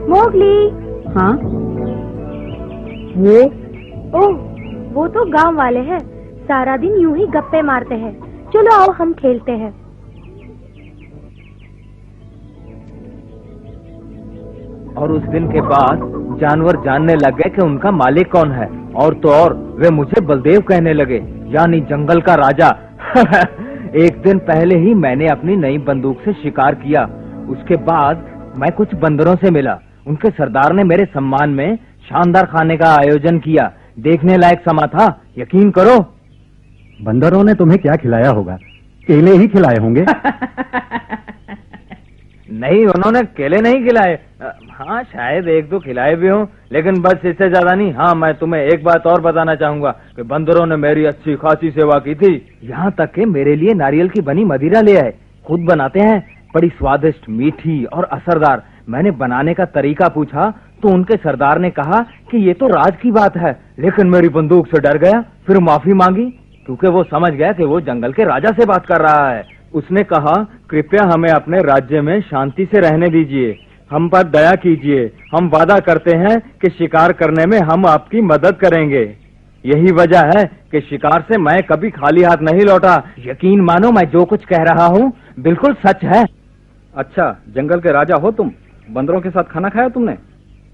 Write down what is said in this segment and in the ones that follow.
Mowgli. हाँ वो तो गांव वाले हैं, सारा दिन यूं ही गप्पे मारते हैं। चलो आओ हम खेलते हैं। और उस दिन के बाद जानवर जानने लगे कि उनका मालिक कौन है, और तो और वे मुझे बलदेव कहने लगे, यानी जंगल का राजा। एक दिन पहले ही मैंने अपनी नई बंदूक से शिकार किया। उसके बाद मैं कुछ बंदरों से मिला। उनके सरदार ने मेरे सम्मान में शानदार खाने का आयोजन किया। देखने लायक समा था, यकीन करो। बंदरों ने तुम्हें क्या खिलाया होगा? केले ही खिलाए होंगे। नहीं, उन्होंने केले नहीं खिलाए। हाँ, शायद एक दो खिलाए भी हों, लेकिन बस इससे ज्यादा नहीं। हाँ, मैं तुम्हें एक बात और बताना चाहूंगा कि बंदरों ने मेरी अच्छी खासी सेवा की थी। यहाँ तक कि मेरे लिए नारियल की बनी मदिरा ले आए। खुद बनाते हैं, बड़ी स्वादिष्ट, मीठी और असरदार। मैंने बनाने का तरीका पूछा तो उनके सरदार ने कहा कि ये तो राज की बात है, लेकिन मेरी बंदूक से डर गया। फिर माफी मांगी, क्योंकि वो समझ गया कि वो जंगल के राजा से बात कर रहा है। उसने कहा, कृपया हमें अपने राज्य में शांति से रहने दीजिए, हम पर दया कीजिए। हम वादा करते हैं कि शिकार करने में हम आपकी मदद करेंगे। यही वजह है कि शिकार से मैं कभी खाली हाथ नहीं लौटा। यकीन मानो, मैं जो कुछ कह रहा हूँ बिल्कुल सच है। अच्छा, जंगल के राजा हो तुम? बंदरों के साथ खाना खाया तुमने?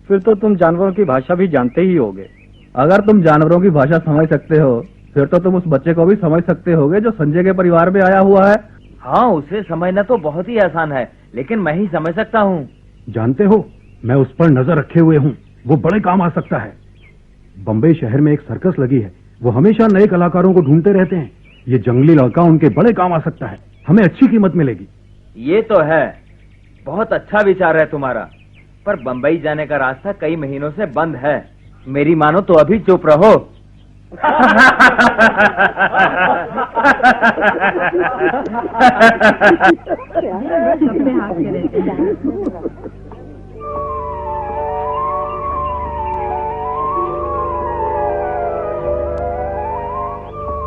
फिर तो तुम जानवरों की भाषा भी जानते ही होगे। अगर तुम जानवरों की भाषा समझ सकते हो, फिर तो तुम उस बच्चे को भी समझ सकते होगे जो संजय के परिवार में आया हुआ है। हाँ, उसे समझना तो बहुत ही आसान है, लेकिन मैं ही समझ सकता हूँ। जानते हो, मैं उस पर नजर रखे हुए हूँ, वो बड़े काम आ सकता है। बम्बई शहर में एक सर्कस लगी है, वो हमेशा नए कलाकारों को ढूंढते रहते हैं। ये जंगली लड़का उनके बड़े काम आ सकता है, हमें अच्छी कीमत मिलेगी। ये तो है, बहुत अच्छा विचार है तुम्हारा, पर बम्बई जाने का रास्ता कई महीनों से बंद है। मेरी मानो तो अभी चुप रहो।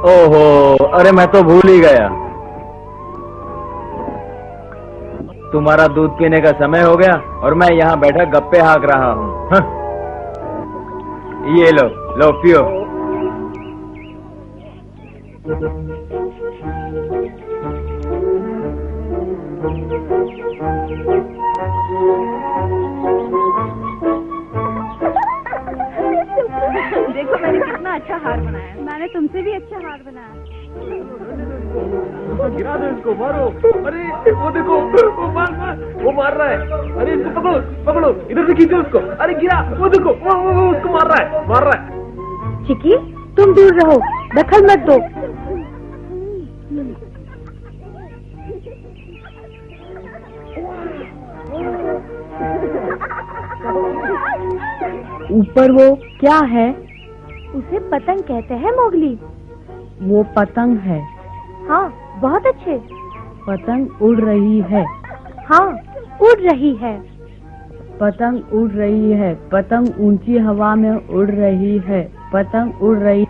ओहो, अरे मैं तो भूल ही गया, तुम्हारा दूध पीने का समय हो गया और मैं यहाँ बैठा गप्पे हाँक रहा हूँ। ये लो, लो पियो। देखो मैंने कितना अच्छा हार बनाया। मैंने तुमसे भी अच्छा हार बनाया। गिरा दो इसको, मारो। अरे वो देखो, वो मार रहा है। अरे इसको पकड़ो, पकड़ो, इधर से खींचो उसको। अरे गिरा, वो देखो, वो उसको मार रहा है। चिकी, तुम दूर रहो, दखल मत दो। ऊपर वो क्या है? उसे पतंग कहते हैं मोगली। वो पतंग है? हाँ, बहुत अच्छे। पतंग उड़ रही है? हाँ, उड़ रही है। पतंग उड़ रही है। पतंग ऊंची हवा में उड़ रही है। पतंग उड़ रही।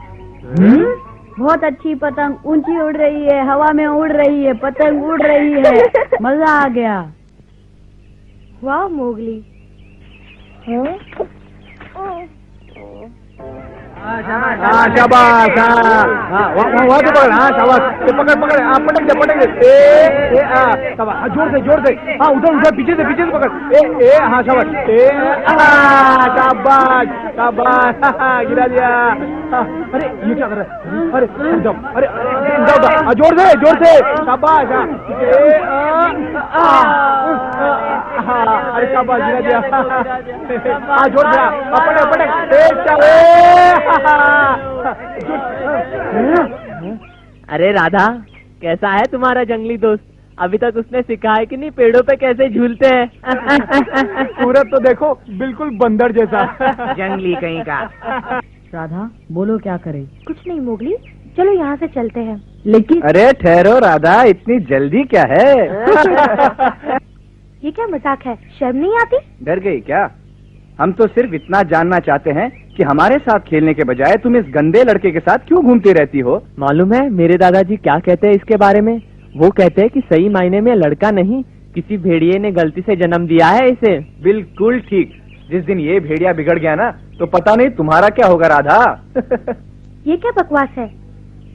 बहुत अच्छी पतंग ऊंची उड़ रही है, हवा में उड़ रही है, पतंग उड़ रही है। मजा आ गया। वाह मोगली। शाबाश। वहाँ तो पकड़। हाँ शाबाश, पकड़ पकड़। पटक दे, पटक दे। शाबाश, जोर से। हाँ, उधर पीछे से पकड़। हाँ शाबाश। शाबाश। गिरा दिया। अरे ये क्या कर रहा है? अरे जाओ। अरे जोर से। शाबाश। अरे शाबाश, गिरा दिया। हाँ, जोर से। पटक। अरे राधा, कैसा है तुम्हारा जंगली दोस्त? अभी तक उसने सिखाया कि नहीं पेड़ों पे कैसे झूलते हैं? सूरत तो देखो, बिल्कुल बंदर जैसा। जंगली कहीं का। राधा, बोलो क्या करें? कुछ नहीं मोगली, चलो यहाँ से चलते हैं। लेकिन अरे ठहरो राधा, इतनी जल्दी क्या है? ये क्या मजाक है? शर्म नहीं आती? डर गई क्या? हम तो सिर्फ इतना जानना चाहते हैं कि हमारे साथ खेलने के बजाय तुम इस गंदे लड़के के साथ क्यों घूमती रहती हो? मालूम है मेरे दादाजी क्या कहते हैं इसके बारे में? वो कहते हैं कि सही मायने में लड़का नहीं, किसी भेड़िए ने गलती से जन्म दिया है इसे। बिल्कुल ठीक, जिस दिन ये भेड़िया बिगड़ गया ना तो पता नहीं तुम्हारा क्या होगा राधा। ये क्या बकवास है?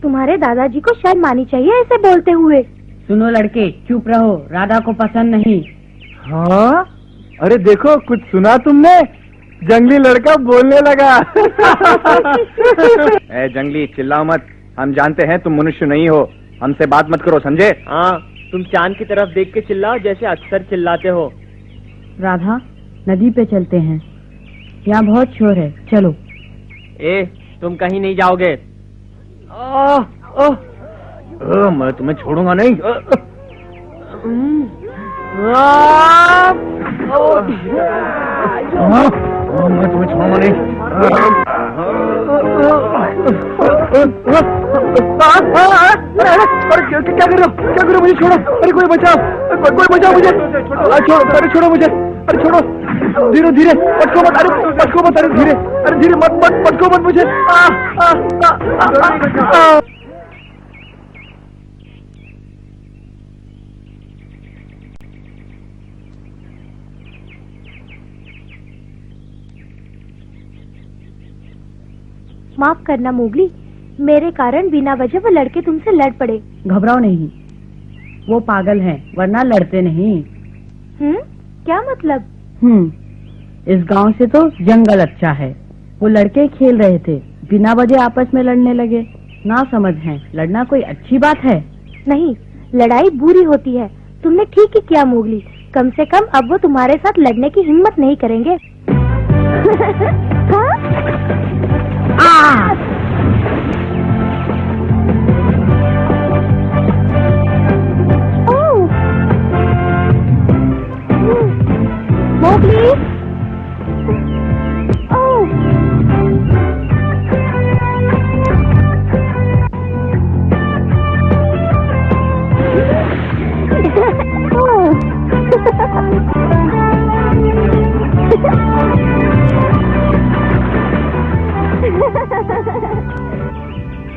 तुम्हारे दादाजी को शर्म आनी चाहिए ऐसे बोलते हुए। सुनो लड़के, चुप रहो, राधा को पसंद नहीं। हाँ, अरे देखो कुछ सुना तुमने? जंगली लड़का बोलने लगा। ए जंगली, चिल्लाओ मत, हम जानते हैं तुम मनुष्य नहीं हो, हमसे बात मत करो, समझे? हाँ, तुम चांद की तरफ देख के चिल्लाओ जैसे अक्सर चिल्लाते हो। राधा, नदी पे चलते हैं, यहाँ बहुत शोर है, चलो। ए, तुम कहीं नहीं जाओगे। मैं तुम्हें छोड़ूंगा नहीं। मैं तुम्हें छोड़ूंगा नहीं। अरे क्या कर रहे हो? क्या कर रहे हो? मुझे छोड़ो। अरे कोई बचाओ, कोई बचाओ मुझे। छोड़ो, अरे छोड़ो मुझे, अरे छोड़ो। धीरे धीरे, पटको मत, अरे पटको मत, अरे धीरे, अरे धीरे मत मत, पटको मत मुझे। माफ करना मोगली, मेरे कारण बिना वजह वो लड़के तुमसे लड़ पड़े। घबराओ नहीं, वो पागल हैं, वरना लड़ते नहीं। क्या मतलब? इस गांव से तो जंगल अच्छा है। वो लड़के खेल रहे थे, बिना वजह आपस में लड़ने लगे। ना समझ है, लड़ना कोई अच्छी बात है? नहीं, लड़ाई बुरी होती है। तुमने ठीक ही किया मोगली, कम से कम अब वो तुम्हारे साथ लड़ने की हिम्मत नहीं करेंगे। मोगली,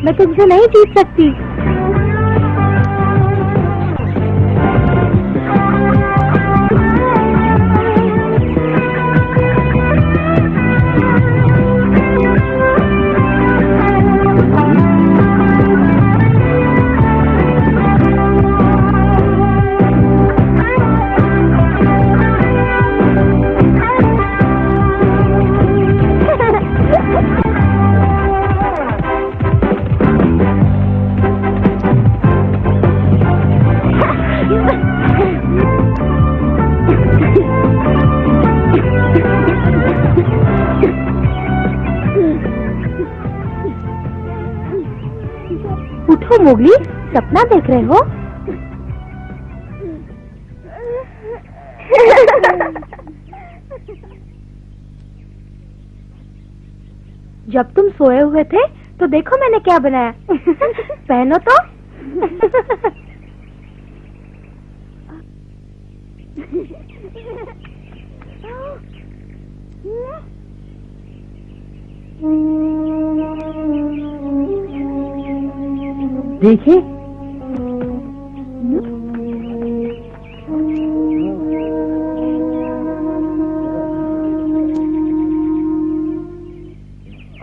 मैं तुमसे नहीं जीत सकती। उठो मोगली, सपना देख रहे हो? जब तुम सोए हुए थे तो देखो मैंने क्या बनाया। पहनो तो। देखिए,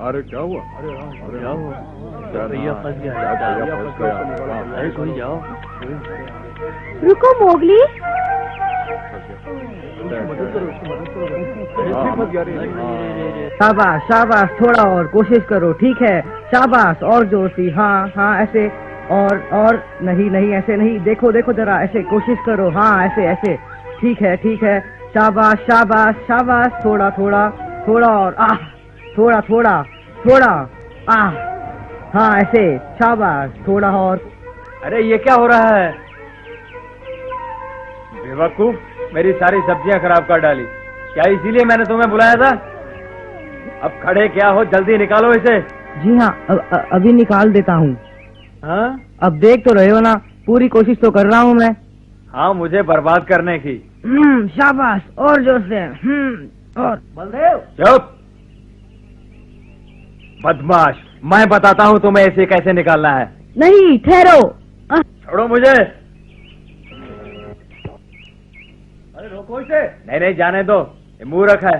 अरे क्या हुआ? क्या हुआ? भैया फंस गया। अरे कोई जाओ। रुको मोगली, शाबाश शाबाश, थोड़ा और कोशिश करो, ठीक है, शाबाश, और जोर से, हाँ हाँ ऐसे, और नहीं नहीं ऐसे नहीं, देखो देखो जरा, ऐसे कोशिश करो, हाँ ऐसे ऐसे, ठीक है, शाबाश शाबाश शाबाश, थोड़ा थोड़ा थोड़ा और, थोड़ा थोड़ा थोड़ा, हाँ ऐसे, शाबाश, थोड़ा और। अरे ये क्या हो रहा है? बेवकूफ, मेरी सारी सब्जियां खराब कर डाली। क्या इसीलिए मैंने तुम्हें बुलाया था? अब खड़े क्या हो, जल्दी निकालो इसे। जी हाँ, अभी निकाल देता हूँ। हाँ? अब देख तो रहे हो ना, पूरी कोशिश तो कर रहा हूँ मैं। हाँ, मुझे बर्बाद करने की। शाबाश, और जोर से, और। बलदेव, चुप, बदमाश, मैं बताता हूँ तुम्हें इसे कैसे निकालना है। नहीं, ठहरो। छोड़ो मुझे। अरे रोको इसे। नहीं जाने दो, ये मूर्ख है।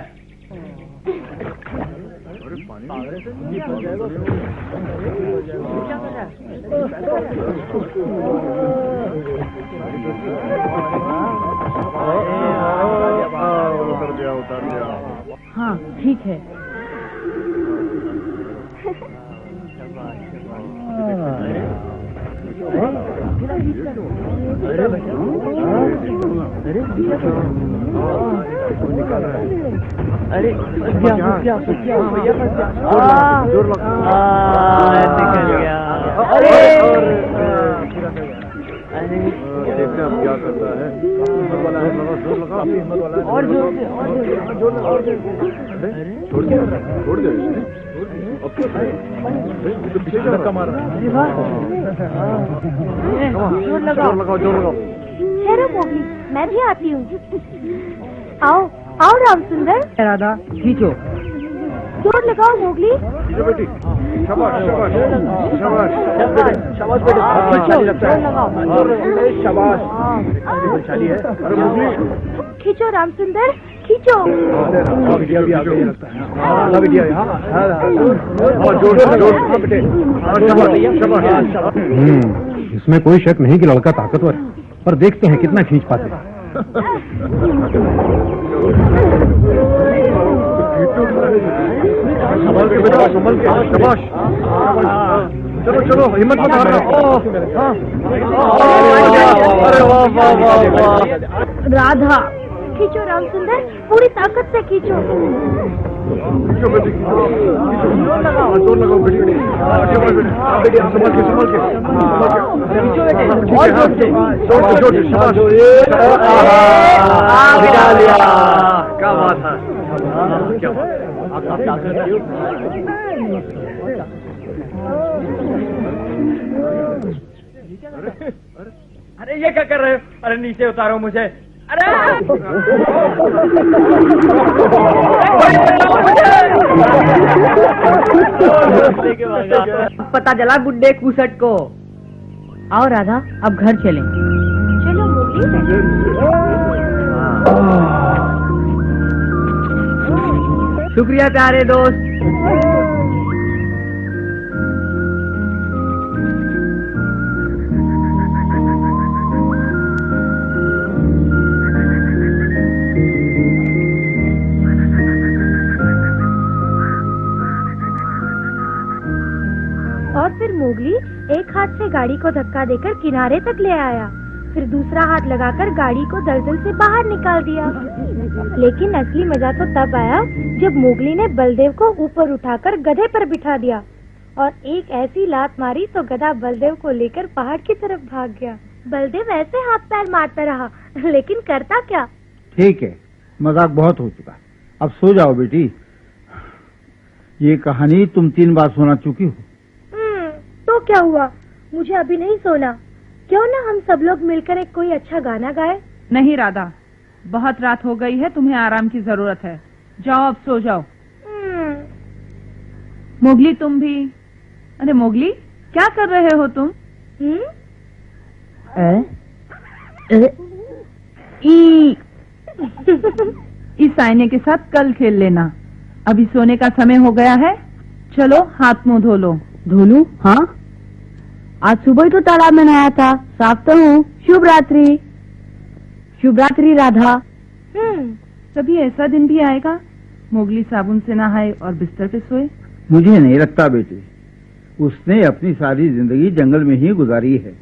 हाँ ठीक है। अरे जोर लगा। निकल गया। अरे देखते अब क्या करता है। हिम्मत वाला है, जोर लगा, हिम्मत वाला है। और जोर से, जोर लगा, और जोर। छोड़ दिया, छोड़ दिया। ओके, तो पीछे से धक्का मार रहा है। जोर लगाओ, जोर लगाओ। ठहरो मोगली, मैं भी आती हूँ। आओ आओ राम सुंदर। राधा खींचो। जोर लगाओ मोगली। खींचो बेटी। शाबाश, शाबाश, शाबाश, शाबाश बेटे। बलशाली लगता है। शाबाश, बलशाली है। अरे मोगली, खींचो राम सुंदर, खींचो। बिटिया भी आगे लगता है। हाँ बिटिया, हाँ जोर जोर बेटे। शाबाश, शाबाश। इसमें कोई शक नहीं कि लड़का ताकतवर है, पर देखते हैं कितना खींच पाते हैं। संभल के बेटा, संभल के। शाबाश। चलो चलो, हिम्मत मत हारना। अरे वाह वाह वाह वाह। राधा खींचो राम सुंदर, पूरी ताकत से खींचो। खींचो बेटी, जोर लगाओ बेटी। शाबाश बेटी, बेटी संभल के, संभल के। खींचो बेटे, और जोर से, जोर से, शाबाश। बिठा लिया। क्या बात है, क्या बात है। अरे ये क्या कर रहे हो? अरे नीचे उतारो मुझे। अरे पता चला गुड्डे कुसट को। आओ राधा, अब घर चलें। चलो मोगली। शुक्रिया प्यारे दोस्त। और फिर मोगली एक हाथ से गाड़ी को धक्का देकर किनारे तक ले आया, फिर दूसरा हाथ लगाकर गाड़ी को दलदल से बाहर निकाल दिया। लेकिन असली मजा तो तब आया जब मोगली ने बलदेव को ऊपर उठाकर गधे पर बिठा दिया और एक ऐसी लात मारी तो गधा बलदेव को लेकर पहाड़ की तरफ भाग गया। बलदेव ऐसे हाथ पैर मारता रहा, लेकिन करता क्या। ठीक है, मजाक बहुत हो चुका, अब सो जाओ बेटी। ये कहानी तुम 3 बार सुना चुकी हो। तो क्या हुआ, मुझे अभी नहीं सोना। क्यों ना हम सब लोग मिलकर एक कोई अच्छा गाना गाए। नहीं राधा, बहुत रात हो गई है, तुम्हें आराम की जरूरत है। जाओ अब सो जाओ। मोगली तुम भी। अरे मोगली, क्या कर रहे हो तुम? इस आईने के साथ कल खेल लेना। अभी सोने का समय हो गया है, चलो हाथ मुंह धो लो। धो लूं? हाँ, आज सुबह ही तो तालाब में नहाया था, साफ तो हूँ। शुभ रात्रि। शुभ रात्रि राधा। कभी ऐसा दिन भी आएगा मोगली साबुन से नहाए और बिस्तर पे सोए? मुझे नहीं लगता बेटी, उसने अपनी सारी जिंदगी जंगल में ही गुजारी है।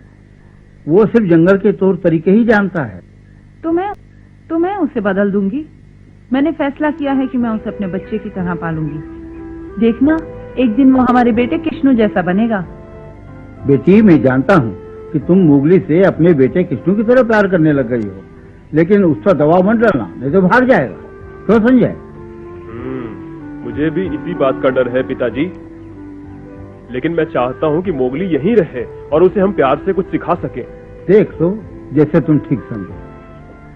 वो सिर्फ जंगल के तौर तरीके ही जानता है। तो मैं उसे बदल दूंगी। मैंने फैसला किया है कि मैं उसे अपने बच्चे की तरह पालूंगी। देखना, एक दिन वो हमारे बेटे कृष्णु जैसा बनेगा। बेटी, मैं जानता हूँ कि तुम मोगली से अपने बेटे कृष्णु की तरह प्यार करने लग गई हो, लेकिन उसका दबाव मत डालना, नहीं तो भाग जाएगा। क्यों संजय? मुझे भी इसी बात का डर है पिताजी, लेकिन मैं चाहता हूँ कि मोगली यहीं रहे और उसे हम प्यार से कुछ सिखा सके। देख लो, जैसे तुम ठीक समझो।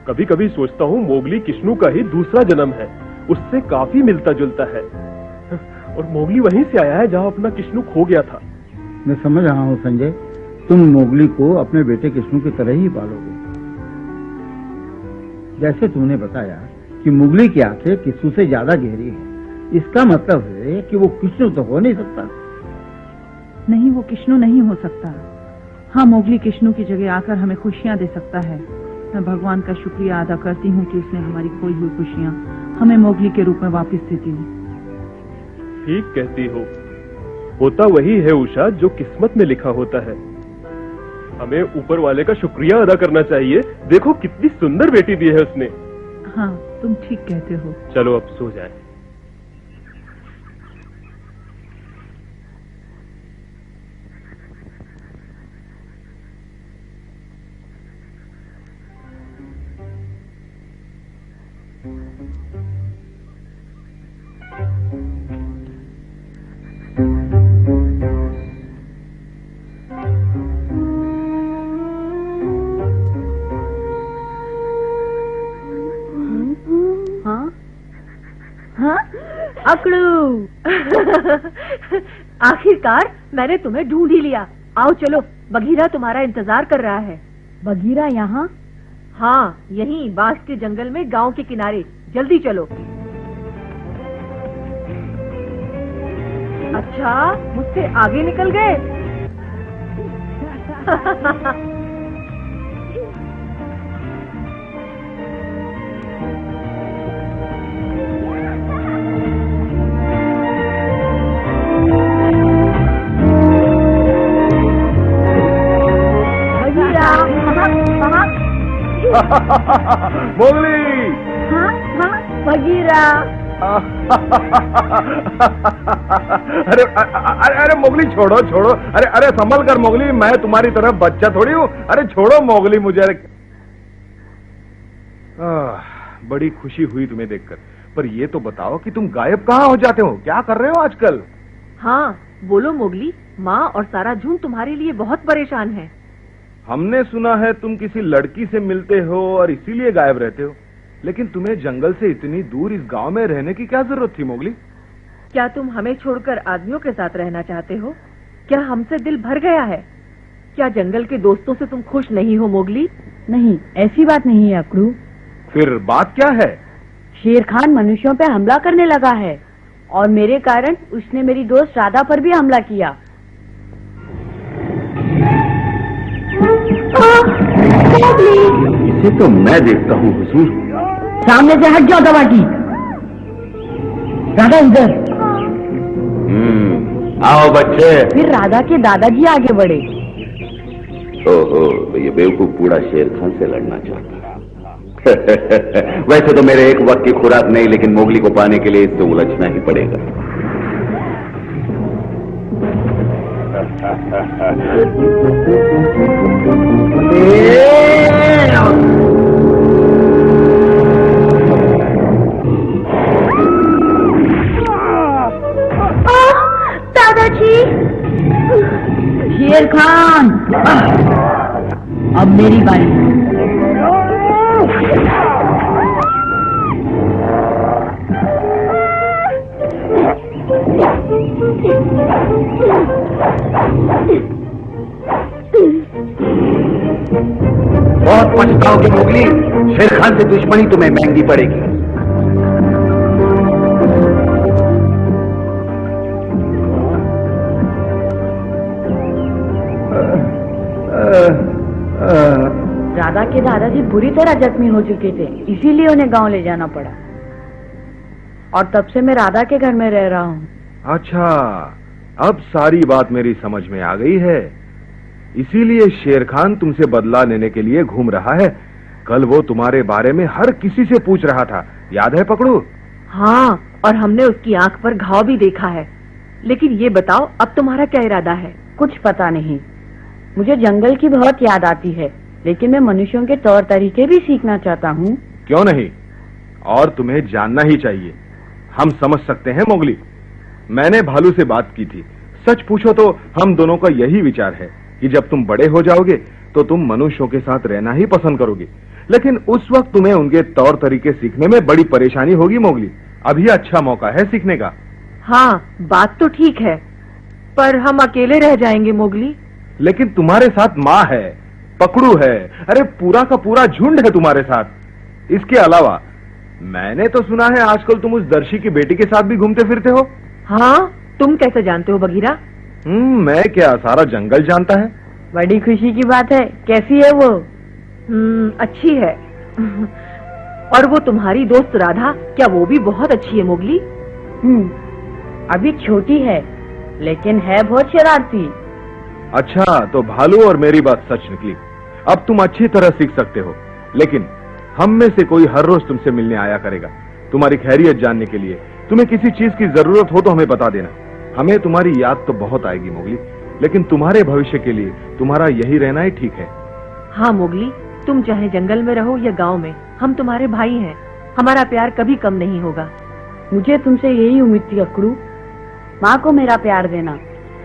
कभी कभी सोचता हूँ मोगली कृष्णु का ही दूसरा जन्म है, उससे काफी मिलता जुलता है, और मोगली वहीं से आया है जहाँ अपना कृष्णु खो गया था। मैं समझ रहा हूँ संजय, तुम मोगली को अपने बेटे कृष्णु की तरह ही पालोगे। जैसे तुमने बताया कि मुगली की आंखें किस्सू से ज्यादा गहरी है। इसका मतलब है कि वो किस्सू तो हो नहीं सकता। नहीं, वो किश्नू नहीं हो सकता। हाँ, मोगली किश्नू की जगह आकर हमें खुशियाँ दे सकता है। मैं भगवान का शुक्रिया अदा करती हूँ कि उसने हमारी खोई हुई खुशियाँ हमें मोगली के रूप में वापस दे दी। ठीक कहती हो, होता वही है उषा जो किस्मत में लिखा होता है। हमें ऊपर वाले का शुक्रिया अदा करना चाहिए। देखो कितनी सुंदर बेटी दी है उसने। हाँ, तुम ठीक कहते हो। चलो अब सो जाए। अकड़ू आखिरकार मैंने तुम्हें ढूंढ ही लिया। आओ चलो, बगीरा तुम्हारा इंतजार कर रहा है। बगीरा यहाँ? हाँ, यहीं बांस के जंगल में गांव के किनारे। जल्दी चलो। अच्छा, मुझसे आगे निकल गए। मोगली! हाँ, हाँ, बगीरा। अरे अरे अरे मोगली, छोड़ो छोड़ो। अरे अरे संभल कर मोगली, मैं तुम्हारी तरह बच्चा थोड़ी हूँ। अरे छोड़ो मोगली मुझे। अरे बड़ी खुशी हुई तुम्हें देखकर। पर ये तो बताओ कि तुम गायब कहाँ हो जाते हो? क्या कर रहे हो आजकल? हाँ, बोलो मोगली। माँ और सारा झुंड तुम्हारे लिए बहुत परेशान है। हमने सुना है तुम किसी लड़की से मिलते हो और इसीलिए गायब रहते हो। लेकिन तुम्हें जंगल से इतनी दूर इस गांव में रहने की क्या जरूरत थी मोगली? क्या तुम हमें छोड़कर आदमियों के साथ रहना चाहते हो? क्या हमसे दिल भर गया है? क्या जंगल के दोस्तों से तुम खुश नहीं हो मोगली? नहीं, ऐसी बात नहीं है अकड़ू। फिर बात क्या है? शेर खान मनुष्यों पे हमला करने लगा है और मेरे कारण उसने मेरी दोस्त राधा पर भी हमला किया। इसे तो मैं देखता हूँ हुजूर। सामने से हट जाओ दवाटी। राधा इधर। आओ बच्चे। फिर राधा के दादाजी आगे बढ़े। ओहो, तो ये बेवकूफ बूढ़ा शेर खान से लड़ना चाहता है। वैसे तो मेरे एक वक्त की खुराक नहीं, लेकिन मोगली को पाने के लिए इससे उलझना ही पड़ेगा। दादाजी! शेर खान, अब मेरी बारी। बहुत पछताओगे मोगली। शेर खान से दुश्मनी तुम्हें महंगी पड़ेगी। राधा के दादाजी बुरी तरह जख्मी हो चुके थे, इसीलिए उन्हें गांव ले जाना पड़ा। और तब से मैं राधा के घर में रह रहा हूँ। अच्छा, अब सारी बात मेरी समझ में आ गई है। इसीलिए शेर खान तुमसे बदला लेने के लिए घूम रहा है। कल वो तुम्हारे बारे में हर किसी से पूछ रहा था, याद है पकड़ू? हाँ, और हमने उसकी आंख पर घाव भी देखा है। लेकिन ये बताओ, अब तुम्हारा क्या इरादा है? कुछ पता नहीं। मुझे जंगल की बहुत याद आती है, लेकिन मैं मनुष्यों के तौर तरीके भी सीखना चाहता हूँ। क्यों नहीं, और तुम्हें जानना ही चाहिए। हम समझ सकते हैं मोगली। मैंने भालू से बात की थी। सच पूछो तो हम दोनों का यही विचार है कि जब तुम बड़े हो जाओगे तो तुम मनुष्यों के साथ रहना ही पसंद करोगे। लेकिन उस वक्त तुम्हें उनके तौर तरीके सीखने में बड़ी परेशानी होगी मोगली। अभी अच्छा मौका है सीखने का। हाँ, बात तो ठीक है, पर हम अकेले रह जाएंगे मोगली। लेकिन तुम्हारे साथ माँ है, पकड़ू है, अरे पूरा का पूरा झुंड है तुम्हारे साथ। इसके अलावा मैंने तो सुना है आजकल तुम उस दर्शी की बेटी के साथ भी घूमते फिरते हो। हाँ, तुम कैसे जानते हो बगीरा? मैं क्या, सारा जंगल जानता है। बड़ी खुशी की बात है। कैसी है वो? अच्छी है। और वो तुम्हारी दोस्त राधा, क्या वो भी बहुत अच्छी है मोगली? अभी छोटी है लेकिन है बहुत शरारती। अच्छा, तो भालू और मेरी बात सच निकली। अब तुम अच्छी तरह सीख सकते हो, लेकिन हम में से कोई हर रोज तुमसे मिलने आया करेगा, तुम्हारी खैरियत जानने के लिए। तुम्हें किसी चीज की जरूरत हो तो हमें बता देना। हमें तुम्हारी याद तो बहुत आएगी मोगली, लेकिन तुम्हारे भविष्य के लिए तुम्हारा यही रहना ही ठीक है। हाँ मोगली, तुम चाहे जंगल में रहो या गांव में, हम तुम्हारे भाई हैं। हमारा प्यार कभी कम नहीं होगा। मुझे तुमसे यही उम्मीद थी अकड़ू। माँ को मेरा प्यार देना।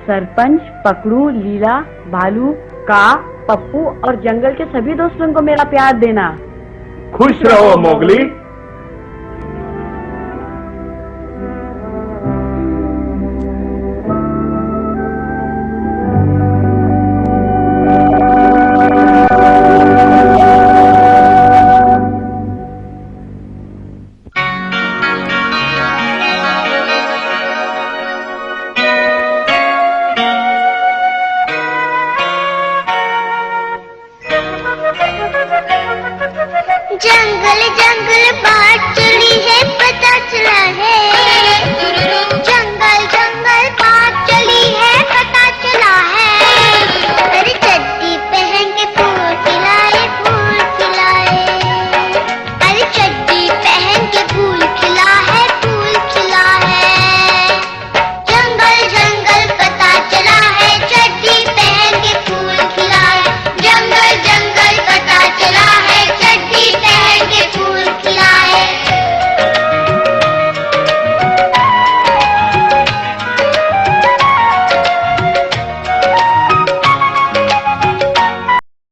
सरपंच, पकड़ू, लीला, भालू, का, पप्पू और जंगल के सभी दोस्तों को मेरा प्यार देना। खुश रहो मोगली। जंगल जंगल बाट